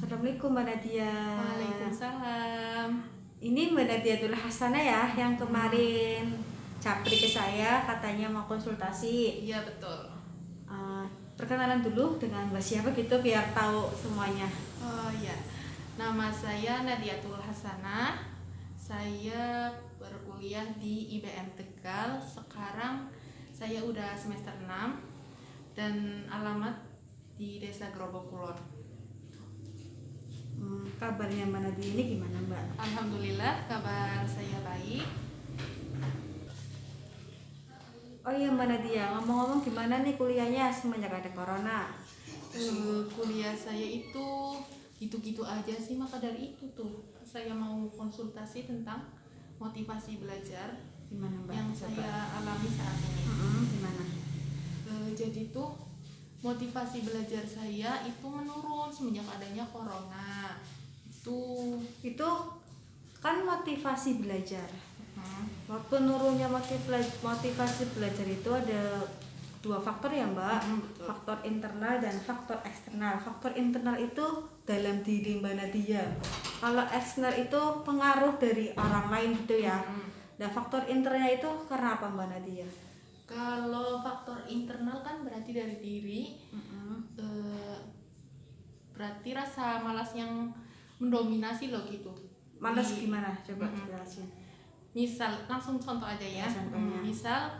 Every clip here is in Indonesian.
Assalamualaikum Mbak Nadia. Waalaikumsalam. Ini Mbak Nadiatul Hasanah ya yang kemarin capri ke saya katanya mau konsultasi. Iya betul. Perkenalan dulu dengan Mbak siapa gitu biar tahu semuanya. Oh iya, nama saya Nadiatul Hasanah. Saya berkuliah di IBM Tegal. Sekarang saya udah semester 6 dan alamat di Desa Grobok Kulon. Kabarnya Mbak Nadia ini gimana Mbak? Alhamdulillah kabar saya baik. Oh iya Mbak Nadia, ngomong-ngomong gimana nih kuliahnya semenjak ada corona? Kuliah saya itu gitu-gitu aja sih, maka dari itu tuh saya mau konsultasi tentang motivasi belajar Gimana Mbak? yang saya alami saat ini. Gimana? Jadi tuh motivasi belajar saya itu menurun semenjak adanya corona. Itu kan motivasi belajar. Waktu nurunnya motivasi belajar itu ada dua faktor ya Mbak. Betul. Faktor internal dan faktor eksternal. Faktor internal itu dalam diri Mbak Nadia. Kalau eksternal itu pengaruh dari orang lain gitu ya. Dan faktor internalnya itu karena apa Mbak Nadia? Kalau faktor internal kan berarti dari diri. Berarti rasa malas yang mendominasi loh gitu. Malas gimana? Coba jelasin. Misal, langsung contoh aja ya. Contohnya. Misal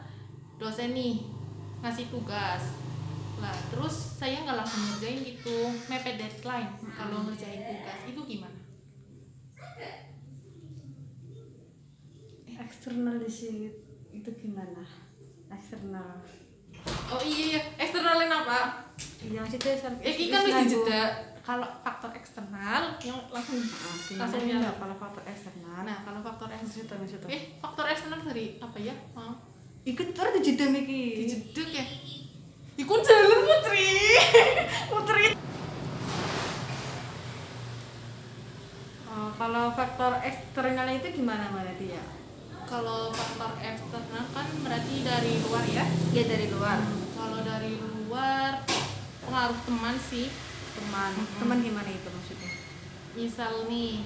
dosen nih ngasih tugas lah, terus saya nggak langsung ngerjain gitu, mepet deadline. Kalau ngerjain tugas itu gimana? Eksternal di sini itu gimana? Eksternal. Oh iya, eksternalin apa? Iya maksudnya Ini kan bisa jeda. Kalau faktor eksternal yang langsung nyala. Kalau faktor eksternal. Nah, kalau faktor eksternal. Maksudnya. Faktor eksternal dari apa ya? Ikut terus jeda miki. Dijeduk ya. Ikut jalan Putri. Putri. Kalau faktor eksternal itu gimana Mbak Nadia? Kalau faktor eksternal kan berarti dari luar ya? Iya dari luar. Kalau dari luar pengaruh teman sih. Teman gimana itu maksudnya? Misal nih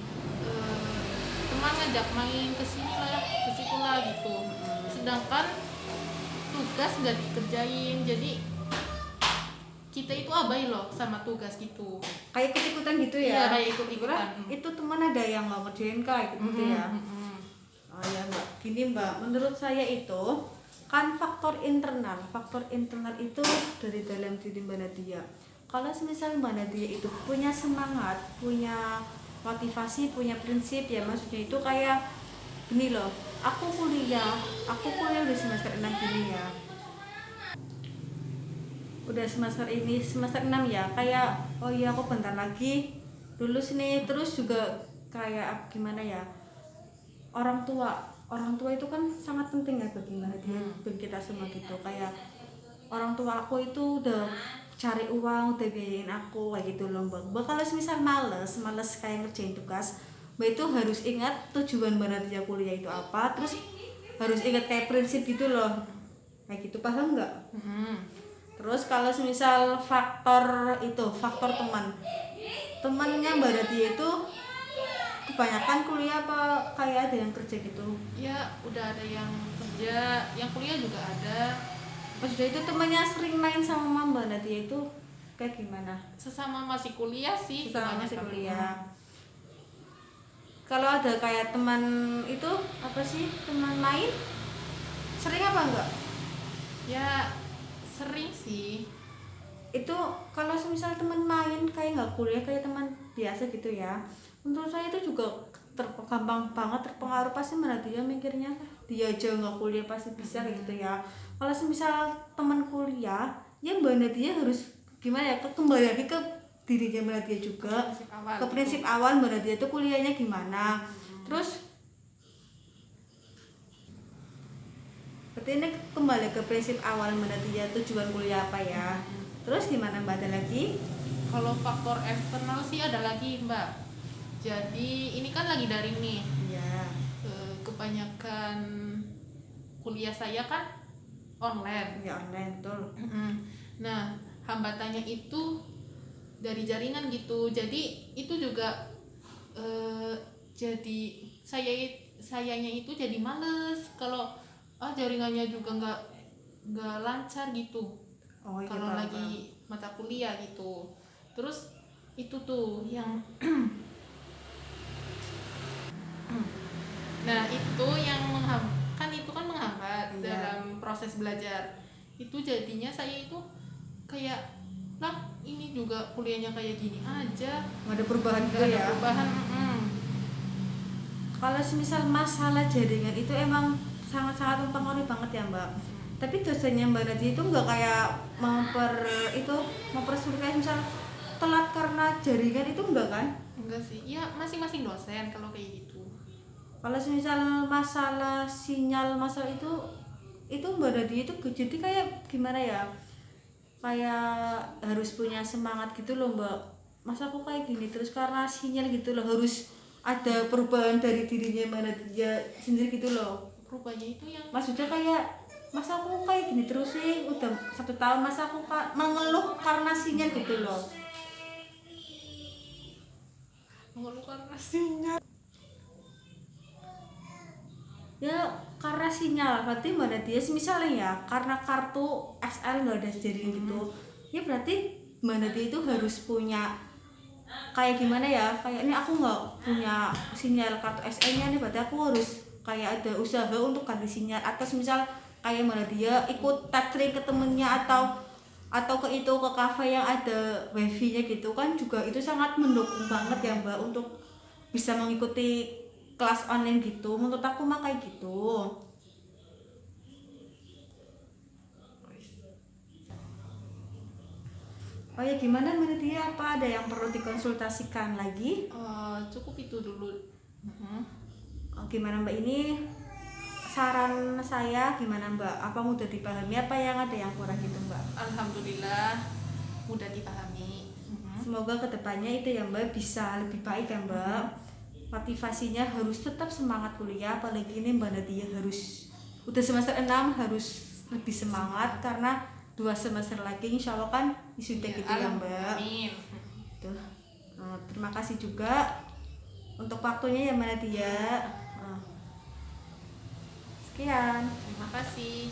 teman ngajak main ke sini lah, ke situ lah gitu. Sedangkan tugas nggak dikerjain, jadi kita itu abai loh sama tugas gitu. Kayak ikut-ikutan gitu ya? Iya, kayak ikut-ikutan. Itu teman ada yang nggak ngerjain kayak gitu ya? Oh ya Mbak, gini Mbak, menurut saya itu kan faktor internal itu dari dalam diri Mbak Nadia. Kalau misal Mbak Nadia itu punya semangat, punya motivasi, punya prinsip ya, maksudnya itu kayak gini loh, aku kuliah udah semester 6 gini ya, udah semester 6 ya, kayak oh iya aku bentar lagi lulus nih. Terus juga kayak gimana ya, orang tua itu kan sangat penting ya bagi kita semua gitu. Kayak orang tua aku itu udah cari uang, udah biayain aku kayak gitu loh Mbak. Kalau misal males kayak ngerjain tugas, Mbak itu harus ingat tujuan Mbak Nadia kuliah itu apa, terus harus ingat kayak prinsip gitu loh, kayak gitu, paham nggak? Terus kalau misal faktor temannya Mbak Nadia itu kebanyakan kuliah apa kayak ada yang kerja gitu? Ya udah ada yang kerja, yang kuliah juga ada. Maksudnya itu temannya sering main sama Mbak Nadia itu kayak gimana? Sesama masih kuliah sih. Sesama masih kuliah. Kalau ada kayak teman itu apa sih, teman main sering apa enggak? Ya sering sih. Itu kalau misal teman main kayak nggak kuliah, kayak teman biasa gitu ya, menurut saya itu juga gampang banget terpengaruh. Pasti mana dia mikirnya dia aja nggak kuliah pasti bisa kayak gitu ya. Kalau misal teman kuliah ya Mbak Nadia harus gimana ya, kembali lagi ke dirinya Mbak Nadia juga, ke prinsip awal Mbak Nadia itu kuliahnya gimana. Terus berarti ini kembali ke prinsip awal Mbak Nadia, tujuan kuliah apa ya. Terus gimana Mbak, ada lagi? Kalau faktor eksternal sih ada lagi Mbak. Jadi ini kan lagi daring nih. Iya. Kebanyakan kuliah saya kan online. Ya online betul. Nah hambatannya itu dari jaringan gitu. Jadi itu juga jadi sayanya itu jadi males kalau jaringannya juga nggak lancar gitu Oh iya, kalau paham, paham. lagi mata kuliah gitu. Terus itu tuh yang nah itu yang menghambat Iya. dalam proses belajar. Itu jadinya saya itu kayak lah ini juga kuliahnya kayak gini aja, Nggak ada perubahan nggak gitu ada ya. perubahan. Kalau semisal masalah jaringan itu emang sangat-sangat mempengaruhi banget ya Mbak. Tapi dosennya Mbak Nadia itu nggak kayak mempersulit kayak misal telat karena jaringan itu enggak kan? Enggak sih, ya masing-masing dosen kalau kayak gitu. Kalau semisal masalah sinyal masalah itu Mbak Nadia itu jadi kayak gimana ya? Kayak harus punya semangat gitu loh Mbak. Masa aku kayak gini terus karena sinyal gitu loh, harus ada perubahan dari dirinya Mbak Nadia sendiri gitu loh. Rupanya itu yang Maksudnya kayak masa aku kayak gini terus sih udah 1 tahun, masa aku mengeluh karena sinyal gitu loh. mengeluhkan pastinya. Ya karena sinyal berarti mana dia misalnya ya karena kartu SL nggak ada jaringan gitu ya, berarti mana dia itu harus punya kayak gimana ya, kayak ini aku nggak punya sinyal kartu SL nya nih, berarti aku harus kayak ada usaha untuk ganti sinyal, atau misal kayak mana dia ikut tethering ke temennya atau ke kafe yang ada wifi nya gitu kan, juga itu sangat mendukung banget ya Mbak untuk bisa mengikuti kelas online gitu. Menurut aku mah kayak gitu. Oh ya, gimana menurut dia, apa ada yang perlu dikonsultasikan lagi? Cukup itu dulu. Oh, gimana Mbak, ini saran saya gimana Mbak? Apa mudah dipahami, apa yang ada yang kurang gitu Mbak? Alhamdulillah mudah dipahami. Semoga kedepannya itu ya Mbak bisa lebih baik ya Mbak. Motivasinya harus tetap semangat kuliah, apalagi ini Mbak Nadia harus udah semester 6 harus lebih semangat karena 2 semester lagi insya Allah kan wisuda Ya, gitu ya Mbak. amin. Tuh. Terima kasih juga untuk waktunya ya Mbak Nadia. Sekian. Terima kasih.